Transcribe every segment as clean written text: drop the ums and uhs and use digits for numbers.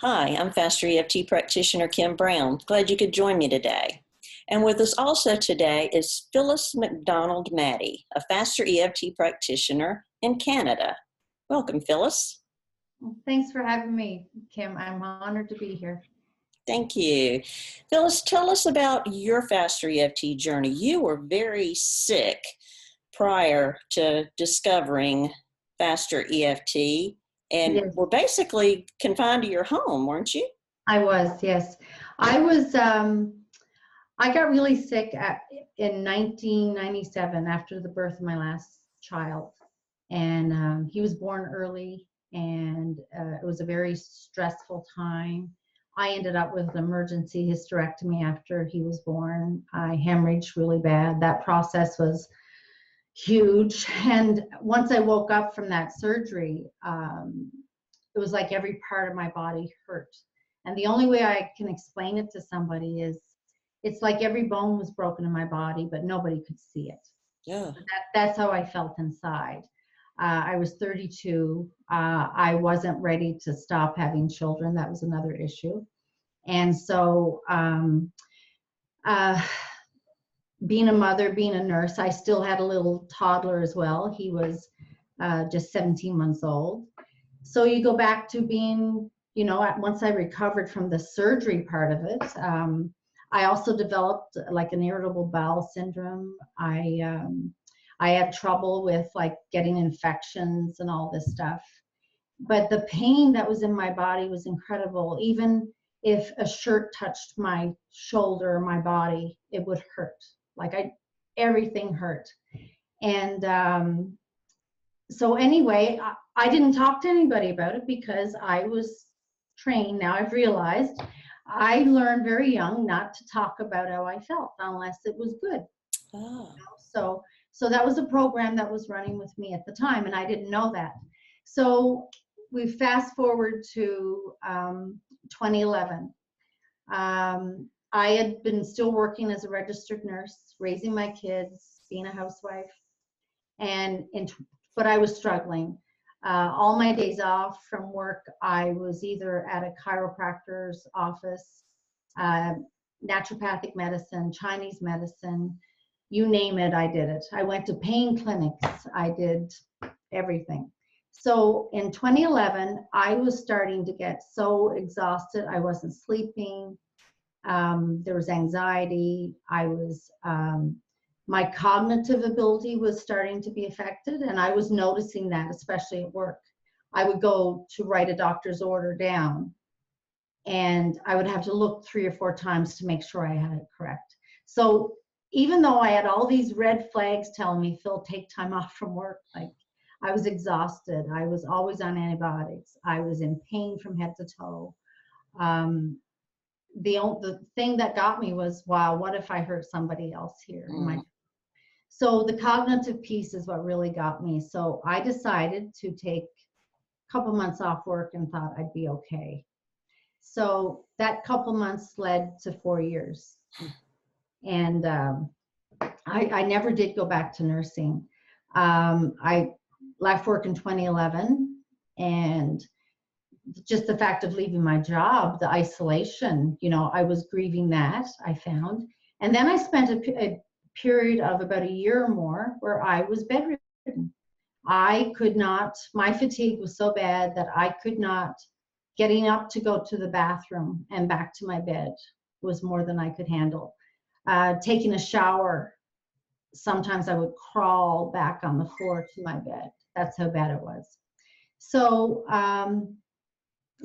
Hi, I'm Faster EFT practitioner Kim Brown. Glad you could join me today. And with us also today is Phyllis McDonald Mattie, a Faster EFT practitioner in Canada. Welcome, Phyllis. Well, thanks for having me, Kim. I'm honored to be here. Thank you. Phyllis, tell us about your Faster EFT journey. You were very sick prior to discovering Faster EFT and Yes, were basically confined to your home, weren't you? I was. Yes, I was. I got really sick in 1997 after the birth of my last child, and he was born early, and it was a very stressful time. I ended up with an emergency hysterectomy after he was born. I hemorrhaged really bad. That process was huge. And once I woke up from that surgery, it was like every part of my body hurt. And the only way I can explain it to somebody is it's like every bone was broken in my body, but nobody could see it. Yeah. That's how I felt inside. I was 32. I wasn't ready to stop having children. That was another issue. And so, being a mother, being a nurse, I still had a little toddler as well. He was just 17 months old. So you go back to being, once I recovered from the surgery part of it, I also developed like an irritable bowel syndrome. I had trouble with like getting infections and all this stuff. But the pain that was in my body was incredible. Even if a shirt touched my shoulder or my body, it would hurt. Everything hurt. And so anyway, I didn't talk to anybody about it because I was trained. Now I've realized I learned very young not to talk about how I felt unless it was good. Oh. So that was a program that was running with me at the time, and I didn't know that. So we fast forward to 2011. I had been still working as a registered nurse, raising my kids, being a housewife, but I was struggling. All my days off from work, I was either at a chiropractor's office, naturopathic medicine, Chinese medicine, you name it, I did it. I went to pain clinics, I did everything. So in 2011, I was starting to get so exhausted, I wasn't sleeping. There was anxiety. My cognitive ability was starting to be affected, and I was noticing that, especially at work. I would go to write a doctor's order down, and I would have to look 3 or 4 times to make sure I had it correct. So even though I had all these red flags telling me, Phil, take time off from work, like I was exhausted. I was always on antibiotics. I was in pain from head to toe. The thing that got me was, wow, what if I hurt somebody else here? So the cognitive piece is what really got me. So I decided to take a couple months off work and thought I'd be okay. So that couple months led to 4 years. And I never did go back to nursing. I left work in 2011, and just the fact of leaving my job, the isolation, I was grieving that, I found. And then I spent a period of about a year or more where I was bedridden. I could not, my fatigue was so bad that I could not, getting up to go to the bathroom and back to my bed was more than I could handle. Taking a shower, sometimes I would crawl back on the floor to my bed. That's how bad it was. So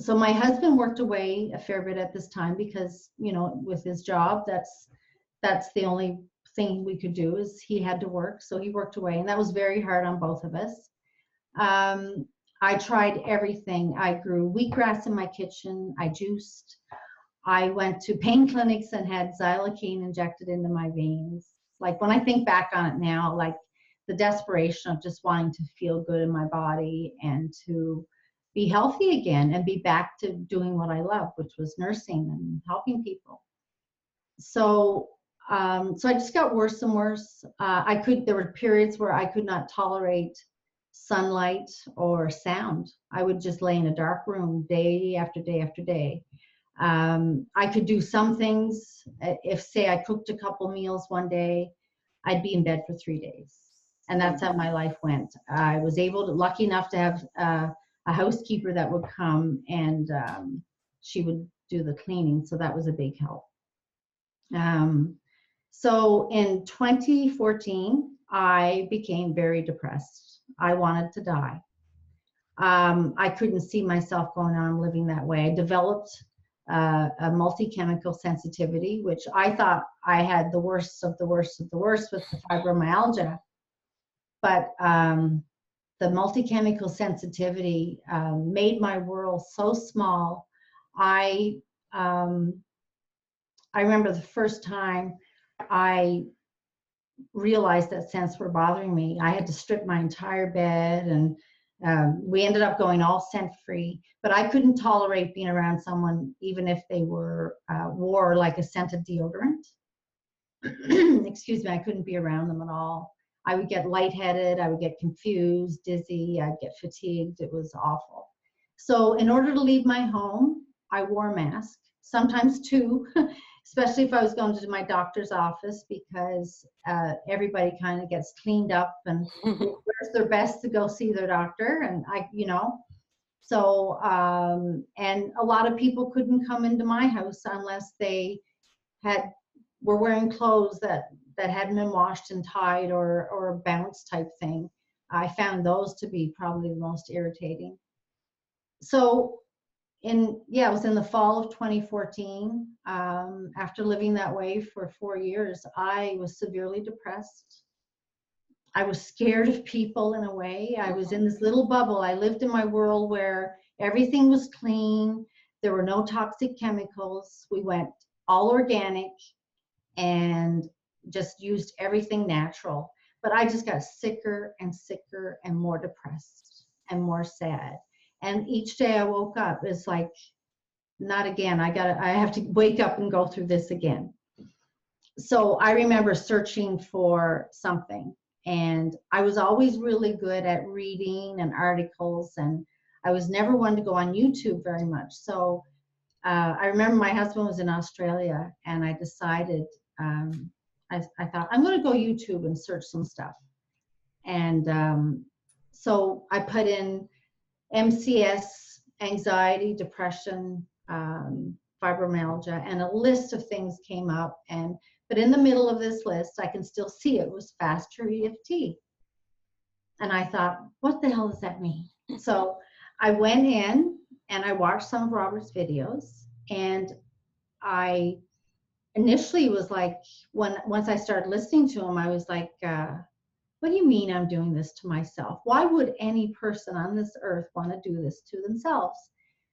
my husband worked away a fair bit at this time because, with his job, that's the only thing we could do is he had to work. So he worked away, and that was very hard on both of us. I tried everything. I grew wheatgrass in my kitchen. I juiced. I went to pain clinics and had xylocaine injected into my veins. Like when I think back on it now, like the desperation of just wanting to feel good in my body and to be healthy again and be back to doing what I love, which was nursing and helping people. So I just got worse and worse. There were periods where I could not tolerate sunlight or sound. I would just lay in a dark room day after day after day. I could do some things. If, say, I cooked a couple meals one day, I'd be in bed for 3 days. And that's how my life went. I was lucky enough to have a housekeeper that would come, and she would do the cleaning. So that was a big help. So in 2014, I became very depressed. I wanted to die. I couldn't see myself going on living that way. I developed a multi-chemical sensitivity, which I thought I had the worst of the worst of the worst with the fibromyalgia. But the multi-chemical sensitivity made my world so small. I remember the first time I realized that scents were bothering me. I had to strip my entire bed, and we ended up going all scent free. But I couldn't tolerate being around someone, even if they wore like a scented deodorant. Excuse me, I couldn't be around them at all. I would get lightheaded, I would get confused, dizzy, I'd get fatigued. It was awful. So in order to leave my home, I wore a mask, sometimes two, especially if I was going to my doctor's office, because everybody kind of gets cleaned up and wears their best to go see their doctor. And so, and a lot of people couldn't come into my house unless they were wearing clothes that hadn't been washed and tied, or a bounce type thing. I found those to be probably the most irritating. So it was in the fall of 2014. After living that way for 4 years, I was severely depressed. I was scared of people in a way. I was in this little bubble. I lived in my world where everything was clean. There were no toxic chemicals. We went all organic and just used everything natural. But I just got sicker and sicker and more depressed and more sad. And each day I woke up, it's like, not again. I have to wake up and go through this again. So I remember searching for something, and I was always really good at reading and articles, and I was never one to go on YouTube very much. So I remember my husband was in Australia, and I decided, I thought, I'm going to go YouTube and search some stuff. And so I put in MCS, anxiety, depression, fibromyalgia, and a list of things came up. But in the middle of this list, I can still see it was faster EFT. And I thought, what the hell does that mean? So I went in and I watched some of Robert's videos, and I initially was like, once I started listening to him, I was like, what do you mean I'm doing this to myself? Why would any person on this earth want to do this to themselves?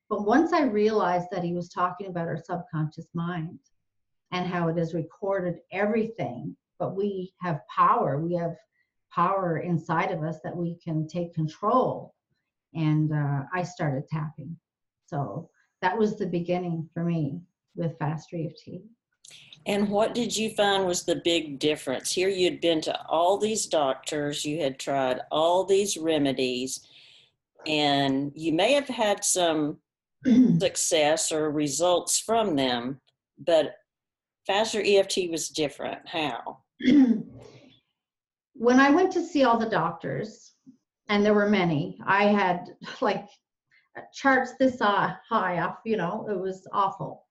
But once I realized that he was talking about our subconscious mind and how it has recorded everything, but we have power. We have power inside of us that we can take control. And I started tapping. So that was the beginning for me with Fast EFT. And what did you find was the big difference? Here you'd been to all these doctors, you had tried all these remedies, and you may have had some success or results from them, but Faster EFT was different. How? When I went to see all the doctors, and there were many, I had like charts this high up, it was awful.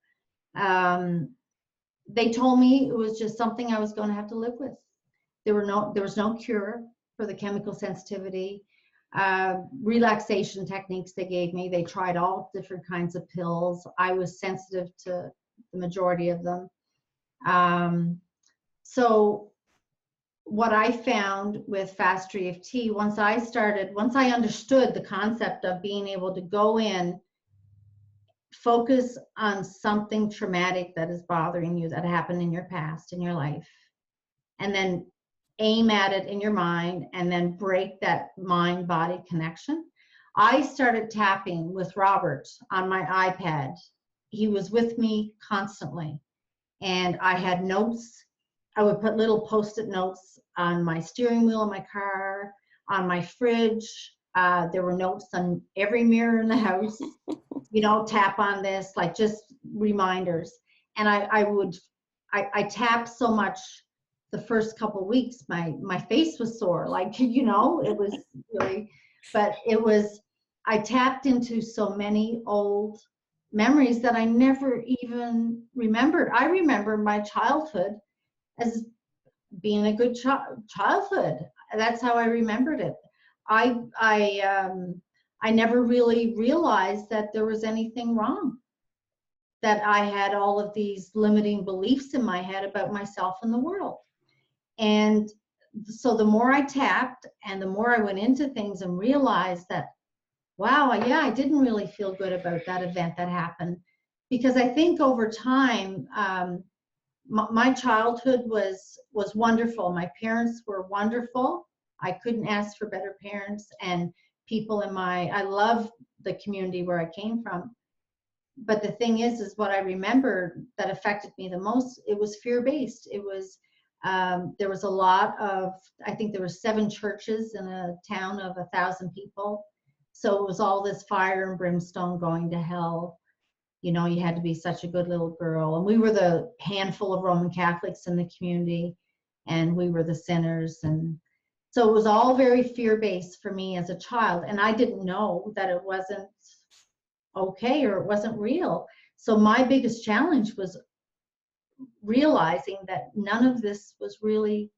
They told me it was just something I was going to have to live with. There was no cure for the chemical sensitivity. Relaxation techniques they gave me. They tried all different kinds of pills. I was sensitive to the majority of them. So what I found with Fast EFT, once I understood the concept of being able to go in, focus on something traumatic that is bothering you, that happened in your past, in your life, and then aim at it in your mind, and then break that mind-body connection. I started tapping with Robert on my iPad. He was with me constantly, and I had notes. I would put little post-it notes on my steering wheel of my car. on my fridge. There were notes on every mirror in the house, tap on this, like just reminders. And I tapped so much the first couple of weeks, my face was sore, like, it was really, but I tapped into so many old memories that I never even remembered. I remember my childhood as being a good childhood. That's how I remembered it. I never really realized that there was anything wrong, that I had all of these limiting beliefs in my head about myself and the world. And so the more I tapped and the more I went into things and realized that, wow, yeah, I didn't really feel good about that event that happened. Because I think over time, my childhood was wonderful. My parents were wonderful. I couldn't ask for better parents, and people I love the community where I came from. But the thing is what I remember that affected me the most, it was fear-based. It was, there was a lot of, I think there were 7 churches in a town of 1,000 people. So it was all this fire and brimstone, going to hell. You had to be such a good little girl. And we were the handful of Roman Catholics in the community, and we were the sinners. And so it was all very fear-based for me as a child. And I didn't know that it wasn't okay or it wasn't real. So my biggest challenge was realizing that none of this was really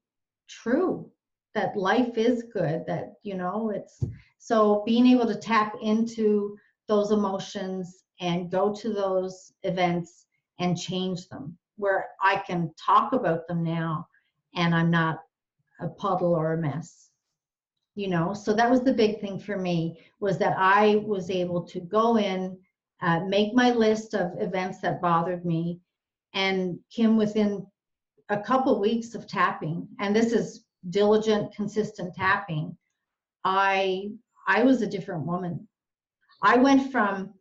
true, that life is good, that, it's, so being able to tap into those emotions and go to those events and change them, where I can talk about them now and I'm not a puddle or a mess. So that was the big thing for me, was that I was able to go in, make my list of events that bothered me, and Kim, within a couple weeks of tapping, and this is diligent, consistent tapping, I was a different woman. I went from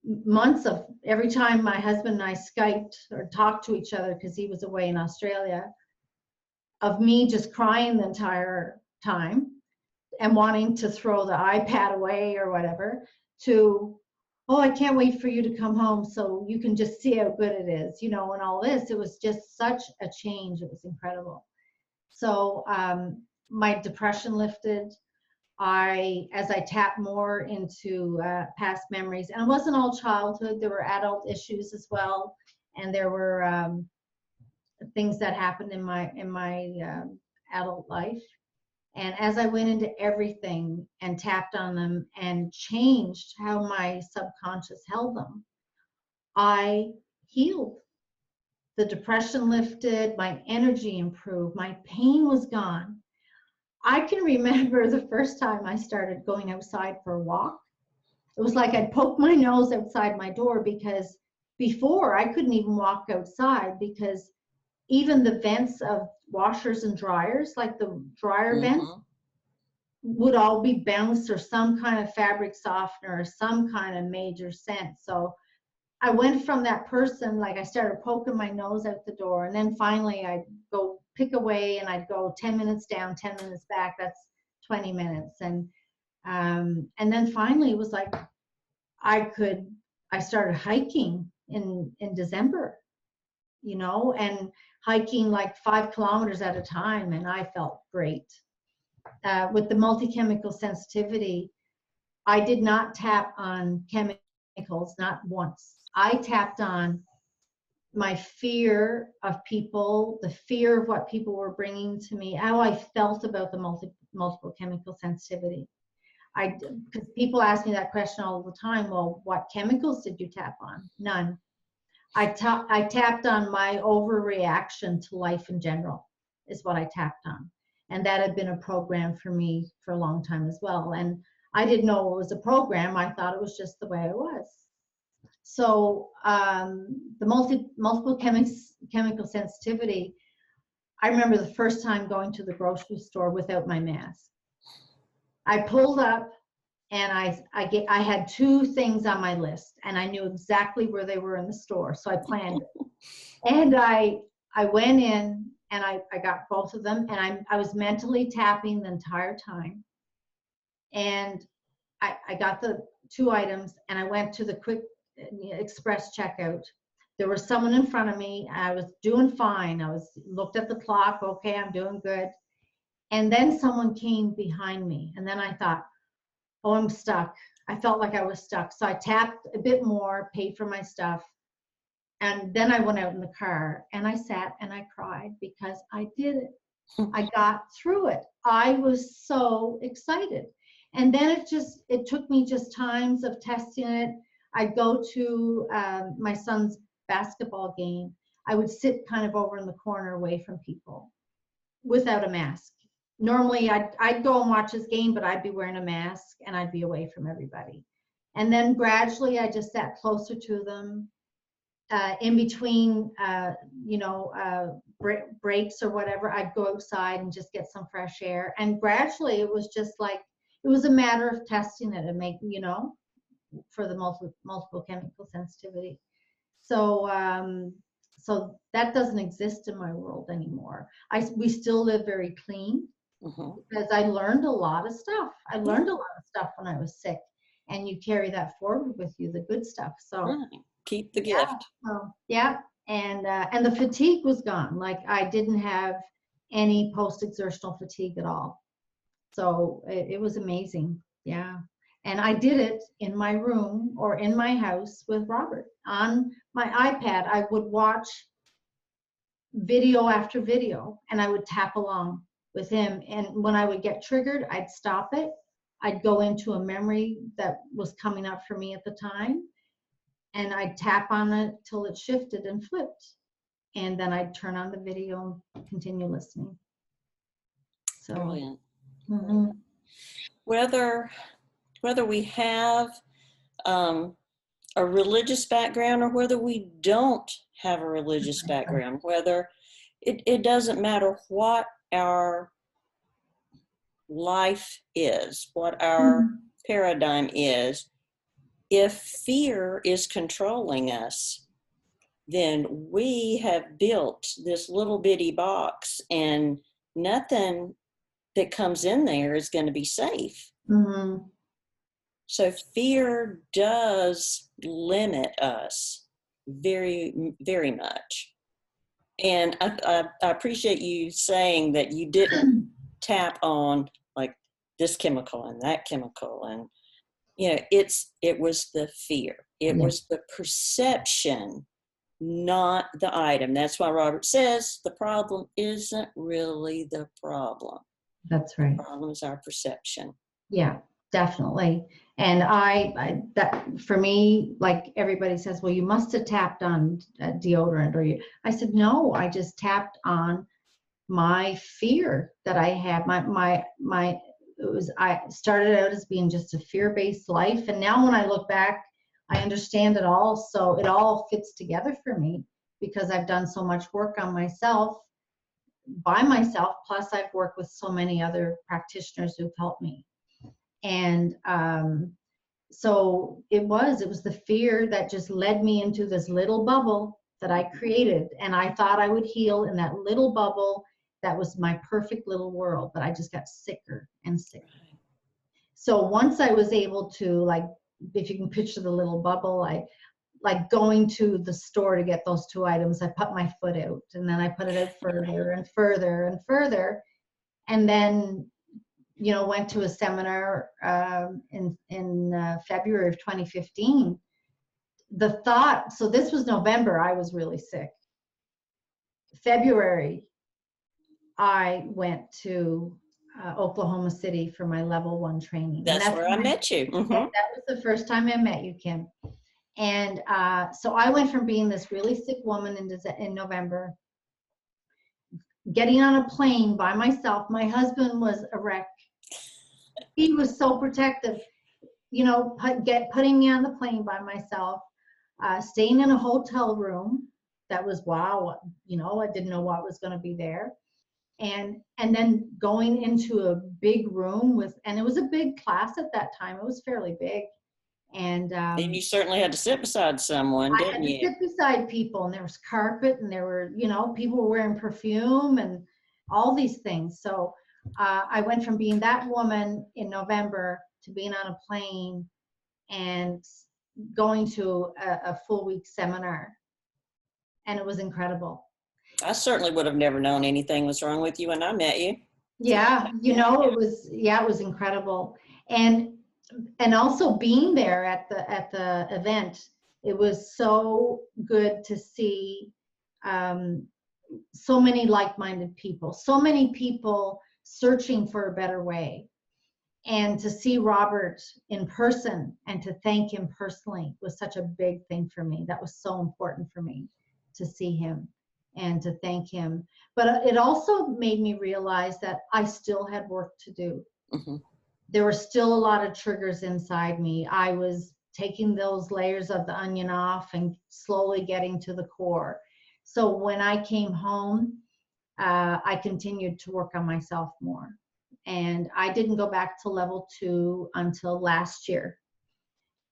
months of every time my husband and I Skyped or talked to each other, because he was away in Australia, of me just crying the entire time and wanting to throw the iPad away or whatever, to, oh, I can't wait for you to come home so you can just see how good it is, and all this. It was just such a change. It was incredible. So my depression lifted. As I tapped more into past memories, and it wasn't all childhood, there were adult issues as well, and there were things that happened in my adult life. And as I went into everything and tapped on them and changed how my subconscious held them, I healed. The depression lifted, my energy improved, my pain was gone. I can remember the first time I started going outside for a walk. It was like I'd poke my nose outside my door, because before I couldn't even walk outside, because even the vents of washers and dryers, like the dryer vents, would all be bounced, or some kind of fabric softener, or some kind of major scent. So I went from that person, like I started poking my nose out the door, and then finally I'd go pick away, and I'd go 10 minutes down, 10 minutes back. That's 20 minutes. And then finally it was like I started hiking in December, and hiking like 5 kilometers at a time, and I felt great. With the multi-chemical sensitivity, I did not tap on chemicals, not once. I tapped on my fear of people, the fear of what people were bringing to me, how I felt about the multiple chemical sensitivity. Because people ask me that question all the time, well, what chemicals did you tap on? None. I tapped on my overreaction to life in general, is what I tapped on. And that had been a program for me for a long time as well. And I didn't know it was a program. I thought it was just the way I was. So the multiple chemical sensitivity, I remember the first time going to the grocery store without my mask. I pulled up, and I had 2 things on my list, and I knew exactly where they were in the store, so I planned it. And I went in, and I got both of them, and I was mentally tapping the entire time. And I got the 2 items, and I went to the quick express checkout. There was someone in front of me. I was doing fine. Looked at the clock. Okay, I'm doing good. And then someone came behind me, and then I thought, oh, I'm stuck. I felt like I was stuck. So I tapped a bit more, paid for my stuff. And then I went out in the car, and I sat and I cried because I did it. I got through it. I was so excited. And then it took me just times of testing it. I'd go to my son's basketball game. I would sit kind of over in the corner away from people without a mask. Normally I'd go and watch his game, but I'd be wearing a mask and I'd be away from everybody. And then gradually I just sat closer to them. In between, breaks or whatever, I'd go outside and just get some fresh air. And gradually it was just like, it was a matter of testing it and making, for the multiple chemical sensitivity. So that doesn't exist in my world anymore. We still live very clean because I learned a lot of stuff. I learned a lot of stuff when I was sick, and you carry that forward with you, the good stuff. So keep the gift. And the fatigue was gone. Like I didn't have any post-exertional fatigue at all. So it was amazing. Yeah. And I did it in my room or in my house with Robert. On my iPad, I would watch video after video, and I would tap along with him. And when I would get triggered, I'd stop it. I'd go into a memory that was coming up for me at the time, and I'd tap on it till it shifted and flipped. And then I'd turn on the video and continue listening. So, brilliant. Mm-hmm. Whether we have a religious background or whether we don't have a religious background, whether it doesn't matter what our life is, what our paradigm is, if fear is controlling us, then we have built this little bitty box, and nothing that comes in there is going to be safe. Mm-hmm. So fear does limit us very, very much. And I appreciate you saying that you didn't tap on like this chemical and that chemical. And, it was the fear. It was the perception, not the item. That's why Robert says the problem isn't really the problem. That's right. The problem is our perception. Yeah, definitely. And that for me, like everybody says, well, you must have tapped on deodorant, I said, no, I just tapped on my fear that I had. I started out as being just a fear-based life. And now when I look back, I understand it all. So it all fits together for me because I've done so much work on myself, by myself. Plus I've worked with so many other practitioners who've helped me. And so it was the fear that just led me into this little bubble that I created. And I thought I would heal in that little bubble. That was my perfect little world, but I just got sicker and sicker. So once I was able to, like, if you can picture the little bubble, like going to the store to get those 2 items, I put my foot out, and then I put it out further and further and further. And then, went to a seminar in February of 2015. The thought, so this was November, I was really sick. February, I went to Oklahoma City for my level 1 training. That's where I met you. Mm-hmm. That was the first time I met you, Kim. And so I went from being this really sick woman in November, getting on a plane by myself. My husband was a wreck. He was so protective, putting me on the plane by myself, staying in a hotel room. That was, wow, I didn't know what was going to be there. And then going into a big room and it was a big class at that time. It was fairly big. And you certainly had to sit beside someone, didn't you? I had to sit beside people, and there was carpet, and there were, people were wearing perfume and all these things. So I went from being that woman in November to being on a plane and going to a full week seminar. And it was incredible. I certainly would have never known anything was wrong with you when I met you. Yeah, you know, it was incredible. And also being there at the event, it was so good to see so many like-minded people, so many people searching for a better way. And to see Robert in person and to thank him personally was such a big thing for me. That was so important for me, to see him and to thank him. But it also made me realize that I still had work to do. Mm-hmm. There were still a lot of triggers inside me. I was taking those layers of the onion off and slowly getting to the core. So when I came home, I continued to work on myself more. And I didn't go back to level 2 until last year.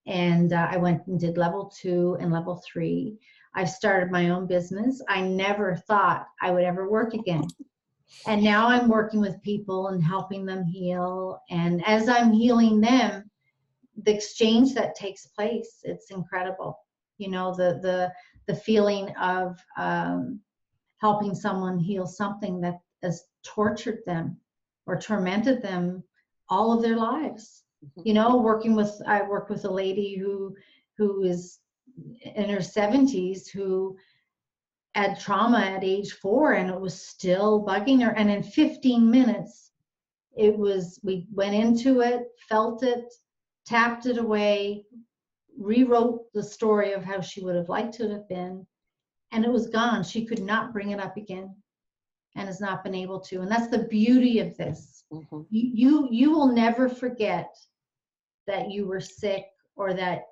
And I went and did level 2 and level 3. I started my own business. I never thought I would ever work again. And now I'm working with people and helping them heal. And as I'm healing them, the exchange that takes place, it's incredible. You know, the feeling of helping someone heal something that has tortured them or tormented them all of their lives. You know, I work with a lady who is in her 70s who had trauma at age 4 and it was still bugging her. And in 15 minutes, we went into it, felt it, tapped it away, rewrote the story of how she would have liked to have been, and it was gone. She could not bring it up again and has not been able to. And that's the beauty of this. Mm-hmm. You will never forget that you were sick or that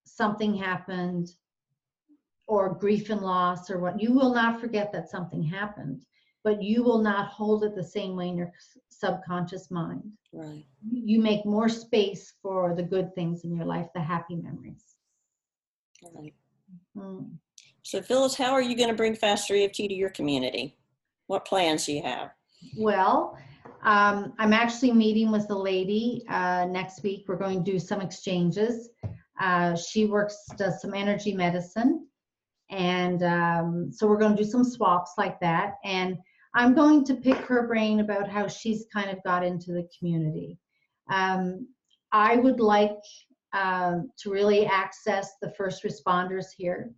something happened or grief and loss or what. You will not forget that something happened, but you will not hold it the same way in your subconscious mind. Right. You make more space for the good things in your life, the happy memories. Right. Mm. So Phyllis, how are you going to bring Faster EFT to your community? What plans do you have? Well, I'm actually meeting with a lady next week. We're going to do some exchanges. She does some energy medicine. And so we're going to do some swaps like that. And I'm going to pick her brain about how she's kind of got into the community. I would like to really access the first responders here.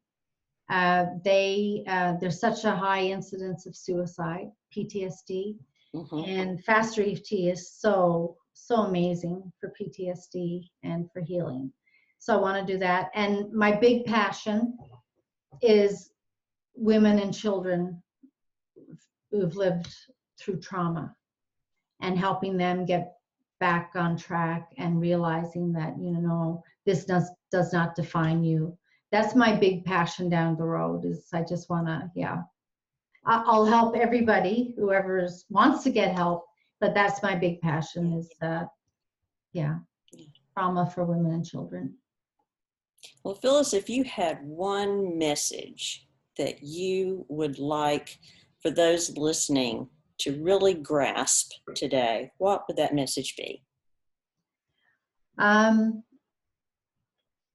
There's such a high incidence of suicide, PTSD, Mm-hmm. and Faster EFT is so amazing for PTSD and for healing. So I want to do that. And my big passion is women and children who've lived through trauma and helping them get back on track and realizing that, you know, this does not define you. That's my big passion down the road. Is I just want to, I'll help everybody, whoever wants to get help, but that's my big passion is, trauma for women and children. Well, Phyllis, if you had one message that you would like for those listening to really grasp today, what would that message be?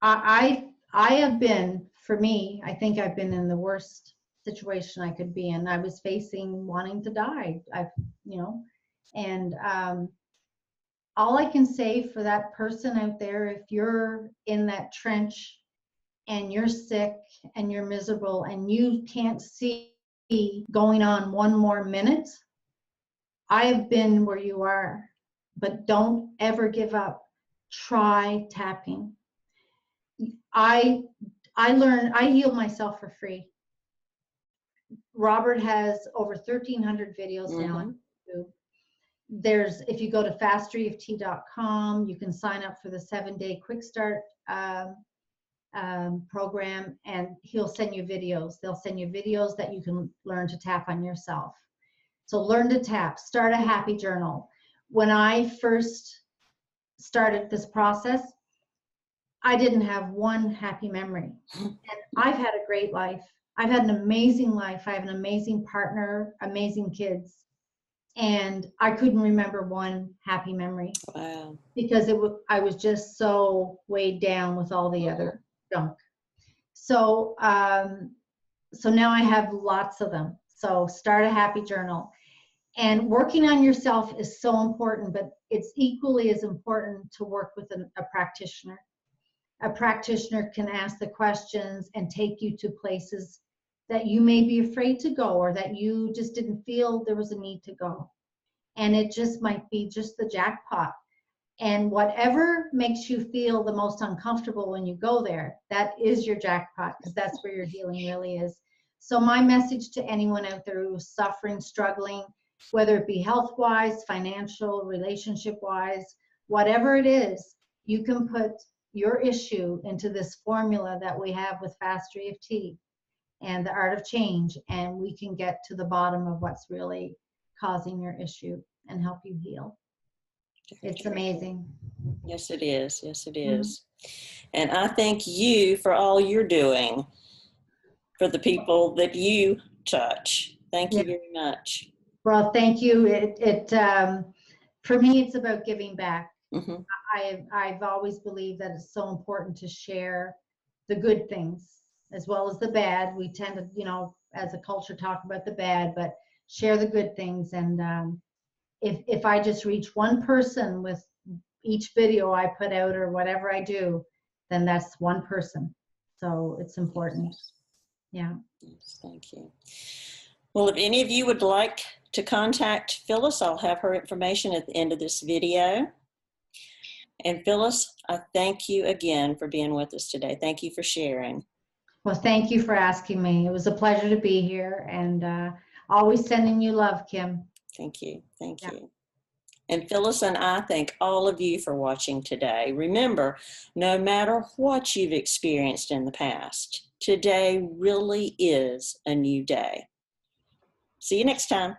I have been, for me, I think I've been in the worst situation I could be in. I was facing wanting to die. And all I can say for that person out there, if you're in that trench and you're sick and you're miserable and you can't see going on one more minute, I have been where you are, but don't ever give up. Try tapping. I heal myself for free. Robert has over 1,300 videos now on YouTube. If you go to fastereft.com, you can sign up for the 7-day quick start program, and he'll send you videos. They'll send you videos that you can learn to tap on yourself. So learn to tap, start a happy journal. When I first started this process, I didn't have one happy memory. And I've had a great life. I've had an amazing life. I have an amazing partner, amazing kids. And I couldn't remember one happy memory Wow. because I was just so weighed down with all the other junk. So, so now I have lots of them. So start a happy journal. And working on yourself is so important, but it's equally as important to work with a practitioner. A practitioner can ask the questions and take you to places that you may be afraid to go, or that you just didn't feel there was a need to go. And it just might be just the jackpot. And whatever makes you feel the most uncomfortable when you go there, that is your jackpot, because that's where your healing really is. So my message to anyone out there who's suffering, struggling, whether it be health-wise, financial, relationship-wise, whatever it is, you can put your issue into this formula that we have with Faster EFT and the Art of Change, and we can get to the bottom of what's really causing your issue and help you heal. It's amazing. Yes, it is. Yes, it is. And I thank you for all you're doing for the people that you touch. Thank you very much. Well, thank you. For me, it's about giving back. Mm-hmm. I've always believed that it's so important to share the good things as well as the bad. We tend to, you know, as a culture, talk about the bad, but share the good things. And if I just reach one person with each video I put out or whatever I do, then that's one person. So it's important. Yeah. Yes, thank you. Well, if any of you would like to contact Phyllis, I'll have her information at the end of this video. And Phyllis, I thank you again for being with us today. Thank you for sharing. Well, thank you for asking me. It was a pleasure to be here, and always sending you love, Kim. Thank you. Thank you. And Phyllis and I thank all of you for watching today. Remember, no matter what you've experienced in the past, today really is a new day. See you next time.